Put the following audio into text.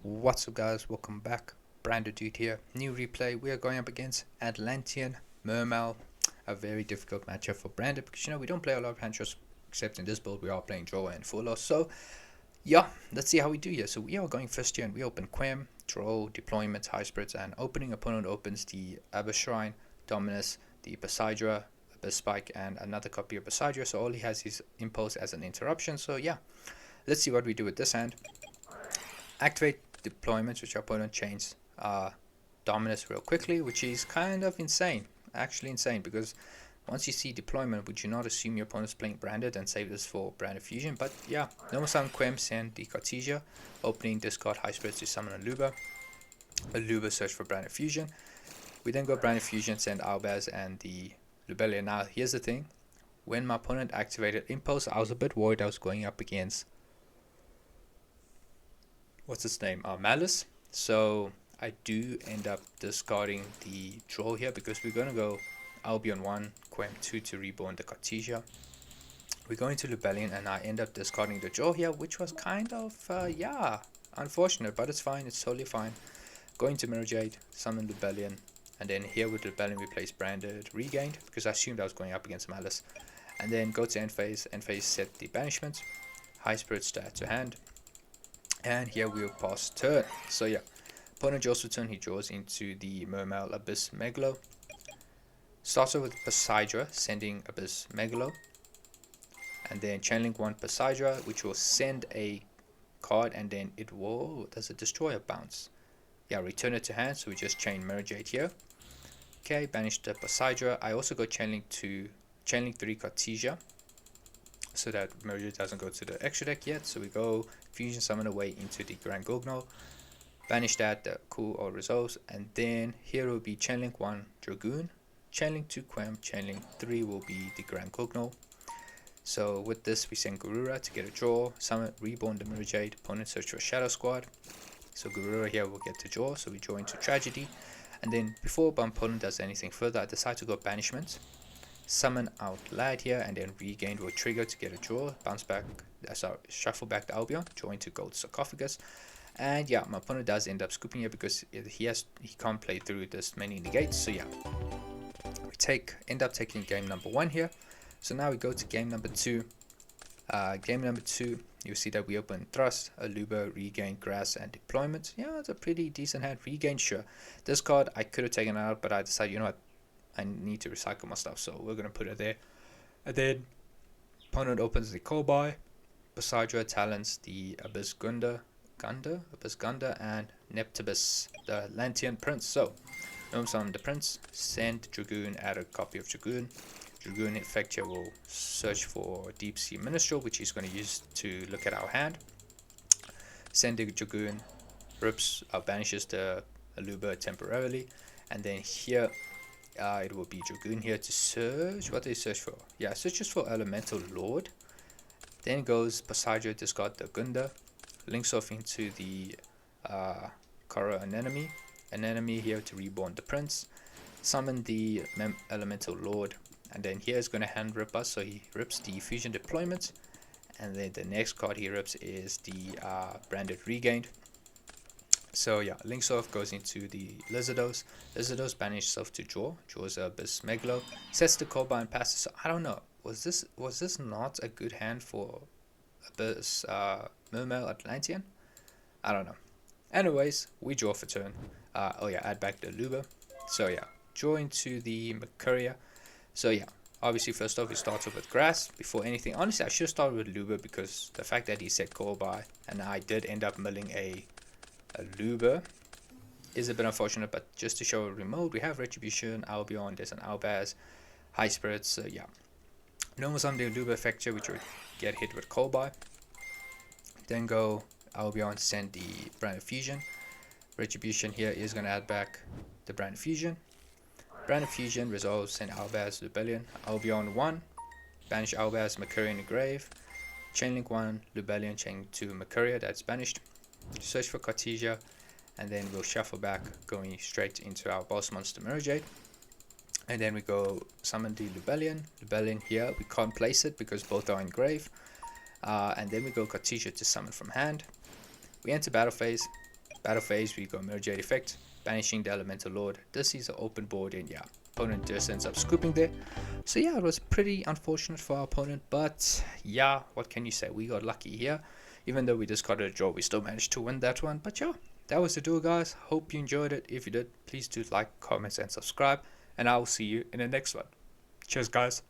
What's up guys, welcome back. Branded Dude here. New replay. We are going up against Atlantean Mermail. A very difficult matchup for Branded because we don't play a lot of hand shots except in this build we are playing draw and full loss. So yeah, let's see how we do here. So we are going first here and we open Quem, draw, deployment, high spreads, and opening. Opponent opens the Abyss Shrine, Dominus, the Poseidra, Abyss Spike, and another copy of Poseidra. So all he has is Impulse as an interruption. So yeah, let's see what we do with this hand. Activate deployments, which our opponent chains Dominus real quickly, which is kind of insane, actually insane, because once you see deployment, would you not assume your opponent's playing Branded and save this for Branded Fusion? But yeah, normal summon Quem, send the Cartesia, opening, discard high spreads to summon a Luba search for Branded Fusion. We then go Branded Fusion, send Albaz and the Lubelia. Now here's the thing, when my opponent activated Impulse, I was a bit worried I was going up against what's its name, Malice. So I do end up discarding the draw here because we're going to go Albion 1, Quem 2 to reborn the Cartesia. We go into Lubellion and I end up discarding the draw here, which was kind of, yeah, unfortunate, but it's fine, it's totally fine. Going to Mirror Jade, summon Lubellion, and then here with Lubellion we place Branded, regained, because I assumed I was going up against Malice. And then go to end phase set the banishment, high spirit stat to hand. And here we'll pass turn. So yeah, opponent draws for turn, he draws into the Mermail Abyss Megalo. Starts off with Poseidra, sending Abyss Megalo. And then channeling one Poseidra, which will send a card, and then it will, does it destroy or bounce? Yeah, return it to hand, so we just chain Mirror Jade here. Okay, banish the Poseidra. I also go channeling 3 Cartesia, so that Mirror Jade doesn't go to the extra deck yet. So we go Fusion Summon away into the Grand Gogno, banish that, the cool all resolves, and then here will be channeling 1 Dragoon, channeling 2 Quem, channeling 3 will be the Grand Gogno. So with this we send Garura to get a draw, summon, reborn the Mirror Jade, opponent search for Shadow Squad. So Garura here will get to draw, so we draw into Tragedy, and then before my opponent does anything further, I decide to go Banishment, summon out Lad here, and then regain will trigger to get a draw, bounce back, shuffle back the Albion, draw into Gold Sarcophagus. And yeah, my opponent does end up scooping here because he can't play through this many negates. So yeah, we end up taking game number 1 here. So now we go to game number 2. Game number 2, you see that we open Thrust, Aluba, Regain, Grass, and Deployment. Yeah, it's a pretty decent hand. Regain, sure. This card I could have taken out, but I decided, you know what, I need to recycle my stuff, so we're going to put it there. And then opponent opens the Kobai, Poseidra, Talons, the Abyss Abyss Gunda, and Neptibus, the Atlantean Prince. So, summon the Prince, send Dragoon, add a copy of Dragoon. Dragoon effect here will search for Deep Sea Minstrel, which he's going to use to look at our hand. Send the Dragoon, banishes the Aluba temporarily, and then here it will be Dragoon here to search. What do they search for? Yeah, searches for Elemental Lord. Then goes Poseidra, discard the Gunda, links off into the Kara Anemone here to reborn the Prince, summon the Elemental Lord, and then here is going to hand rip us, so he rips the Fusion Deployment, and then the next card he rips is the Branded Regained. So yeah, links off, goes into the Lizardos. Lizardos banishes itself to draws Abyss Megalo, sets the Koba and passes. So I don't know, was this not a good hand for Abyss Mermail Atlantean? I don't know. Anyways, we draw for turn. Oh yeah, add back the Luba. So yeah, draw into the Mercuria. So yeah, obviously first off he starts off with Grass before anything. Honestly, I should have started with Luba because the fact that he said Kobai and I did end up milling a Luba is a bit unfortunate, but just to show a remote, we have Retribution, Albion, there's an Albaz, High Spirits. So yeah, normal summon the Luba effect here, which would get hit with Kobai. Then go Albion, send the Branded Fusion. Retribution here is going to add back the Branded Fusion. Branded Fusion resolves, send Albaz Lubellion. Albion 1, banish Albaz, Mercuria in the grave. Chainlink 1, Lubellion, chain 2 Mercuria, that's banished. Search for Cartesia, and then we'll shuffle back, going straight into our boss monster Mirror Jade. And then we go summon the Lubellion. Lubellion here, we can't place it because both are in grave. And then we go Cartesia to summon from hand. We enter battle phase. Battle phase, we go Mirror Jade effect, banishing the Elemental Lord. This is an open board, and yeah, opponent just ends up scooping there. So yeah, it was pretty unfortunate for our opponent, but yeah, what can you say? We got lucky here. Even though we discarded a draw, we still managed to win that one. But yeah, that was the duel, guys. Hope you enjoyed it. If you did, please do like, comments, and subscribe, and I will see you in the next one. Cheers, guys.